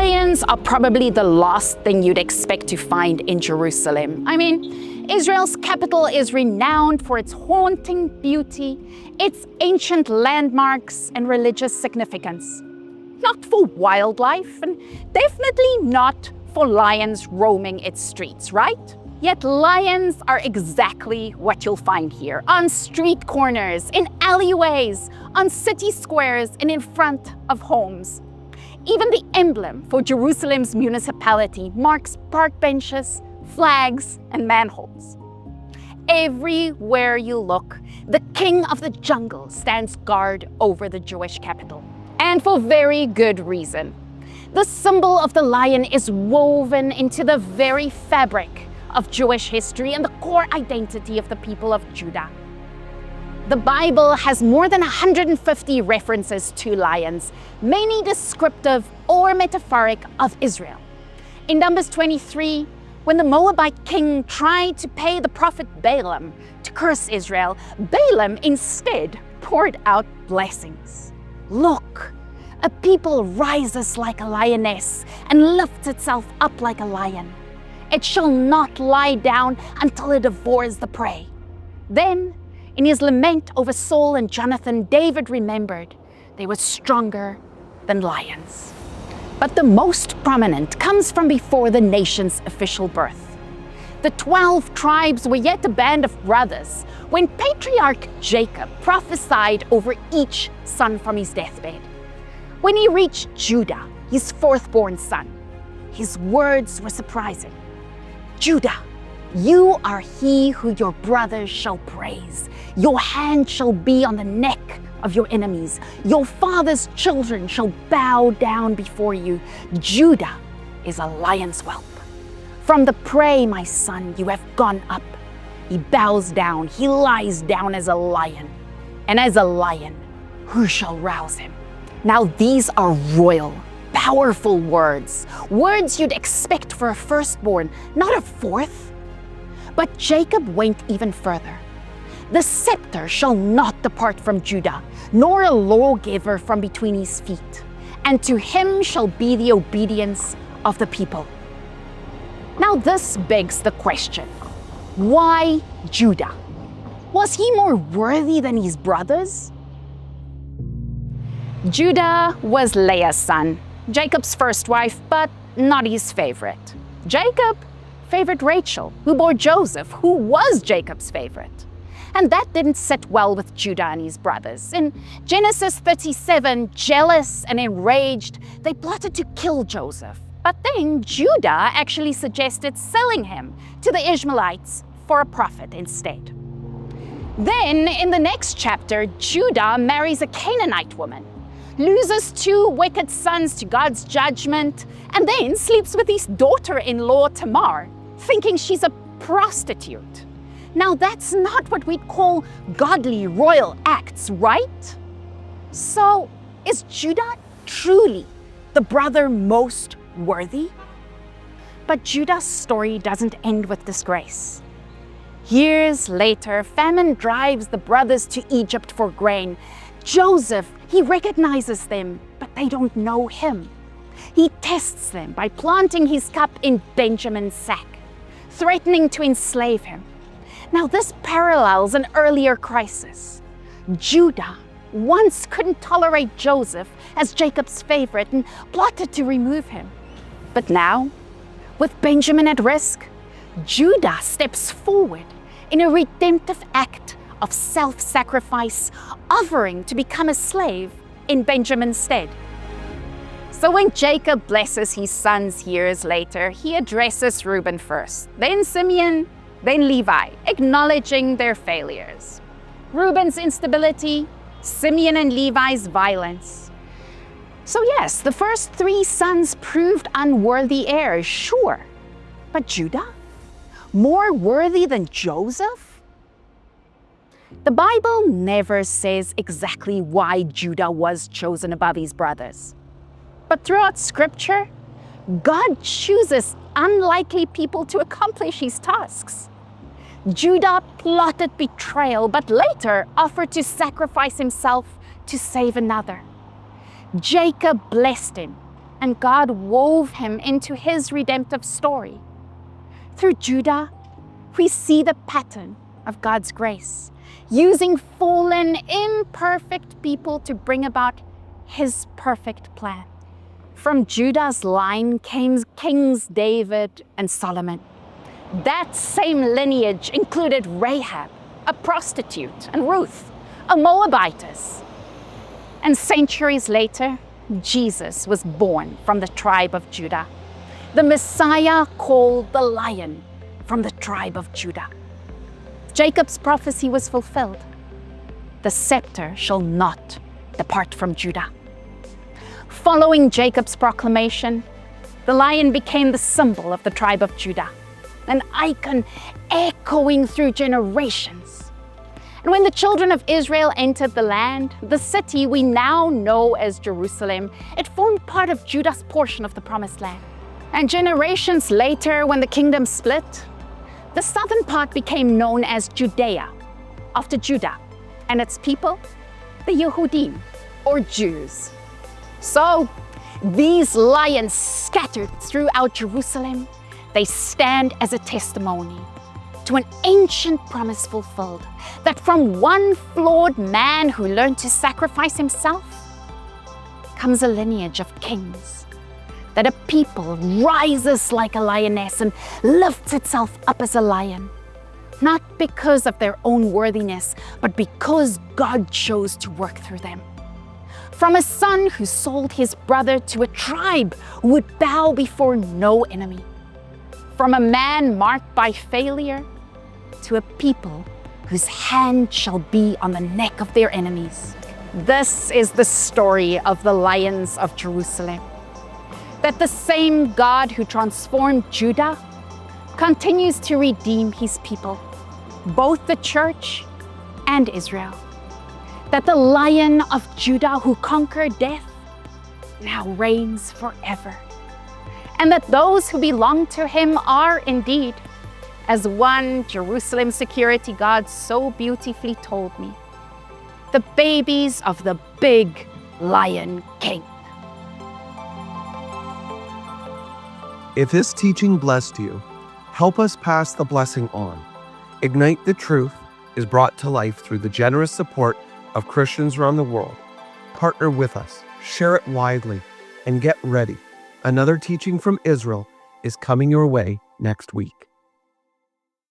Lions are probably the last thing you'd expect to find in Jerusalem. I mean, Israel's capital is renowned for its haunting beauty, its ancient landmarks and religious significance. Not for wildlife, and definitely not for lions roaming its streets, right? Yet lions are exactly what you'll find here, on street corners, in alleyways, on city squares, and in front of homes. Even the emblem for Jerusalem's municipality marks park benches, flags, and manholes. Everywhere you look, the king of the jungle stands guard over the Jewish capital. And for very good reason. The symbol of the lion is woven into the very fabric of Jewish history and the core identity of the people of Judah. The Bible has more than 150 references to lions, many descriptive or metaphoric of Israel. In Numbers 23, when the Moabite king tried to pay the prophet Balaam to curse Israel, Balaam instead poured out blessings. Look, a people rises like a lioness and lifts itself up like a lion. It shall not lie down until it devours the prey. Then, in his lament over Saul and Jonathan, David remembered they were stronger than lions. But the most prominent comes from before the nation's official birth. The 12 tribes were yet a band of brothers when patriarch Jacob prophesied over each son from his deathbed. When he reached Judah, his fourth-born son, his words were surprising. Judah, you are he who your brothers shall praise. Your hand shall be on the neck of your enemies. Your father's children shall bow down before you. Judah is a lion's whelp. From the prey, my son, you have gone up. He bows down, he lies down as a lion. And as a lion, who shall rouse him? Now these are royal, powerful words. Words you'd expect for a firstborn, not a fourth. But Jacob went even further. The scepter shall not depart from Judah, nor a lawgiver from between his feet. And to him shall be the obedience of the people. Now this begs the question, why Judah? Was he more worthy than his brothers? Judah was Leah's son, Jacob's first wife, but not his favorite. Jacob favored Rachel, who bore Joseph, who was Jacob's favorite. And that didn't sit well with Judah and his brothers. In Genesis 37, jealous and enraged, they plotted to kill Joseph. But then Judah actually suggested selling him to the Ishmaelites for a profit instead. Then, in the next chapter, Judah marries a Canaanite woman, loses 2 wicked sons to God's judgment, and then sleeps with his daughter-in-law Tamar, thinking she's a prostitute. Now that's not what we'd call godly royal acts, right? So is Judah truly the brother most worthy? But Judah's story doesn't end with disgrace. Years later, famine drives the brothers to Egypt for grain. Joseph, he recognizes them, but they don't know him. He tests them by planting his cup in Benjamin's sack, threatening to enslave him. Now this parallels an earlier crisis. Judah once couldn't tolerate Joseph as Jacob's favorite and plotted to remove him. But now, with Benjamin at risk, Judah steps forward in a redemptive act of self-sacrifice, offering to become a slave in Benjamin's stead. So when Jacob blesses his sons years later, he addresses Reuben first, then Simeon, then Levi, acknowledging their failures. Reuben's instability, Simeon and Levi's violence. So yes, the first 3 sons proved unworthy heirs, sure. But Judah? More worthy than Joseph? The Bible never says exactly why Judah was chosen above his brothers. But throughout Scripture, God chooses unlikely people to accomplish his tasks. Judah plotted betrayal, but later offered to sacrifice himself to save another. Jacob blessed him, and God wove him into his redemptive story. Through Judah, we see the pattern of God's grace, using fallen, imperfect people to bring about his perfect plan. From Judah's line came Kings David and Solomon. That same lineage included Rahab, a prostitute, and Ruth, a Moabitess. And centuries later, Jesus was born from the tribe of Judah, the Messiah called the Lion from the tribe of Judah. Jacob's prophecy was fulfilled. The scepter shall not depart from Judah. Following Jacob's proclamation, the lion became the symbol of the tribe of Judah, an icon echoing through generations. And when the children of Israel entered the land, the city we now know as Jerusalem, it formed part of Judah's portion of the Promised Land. And generations later, when the kingdom split, the southern part became known as Judea, after Judah, and its people, the Yehudim, or Jews. So, these lions scattered throughout Jerusalem, they stand as a testimony to an ancient promise fulfilled, that from one flawed man who learned to sacrifice himself comes a lineage of kings, that a people rises like a lioness and lifts itself up as a lion, not because of their own worthiness, but because God chose to work through them. From a son who sold his brother to a tribe who would bow before no enemy. From a man marked by failure to a people whose hand shall be on the neck of their enemies. This is the story of the lions of Jerusalem. That the same God who transformed Judah continues to redeem his people, both the church and Israel. That the Lion of Judah who conquered death now reigns forever. And that those who belong to him are indeed, as one Jerusalem security guard so beautifully told me, the babies of the big Lion King. If this teaching blessed you, help us pass the blessing on. Ignite the Truth is brought to life through the generous support of Christians around the world. Partner with us, share it widely, and get ready. Another teaching from Israel is coming your way next week.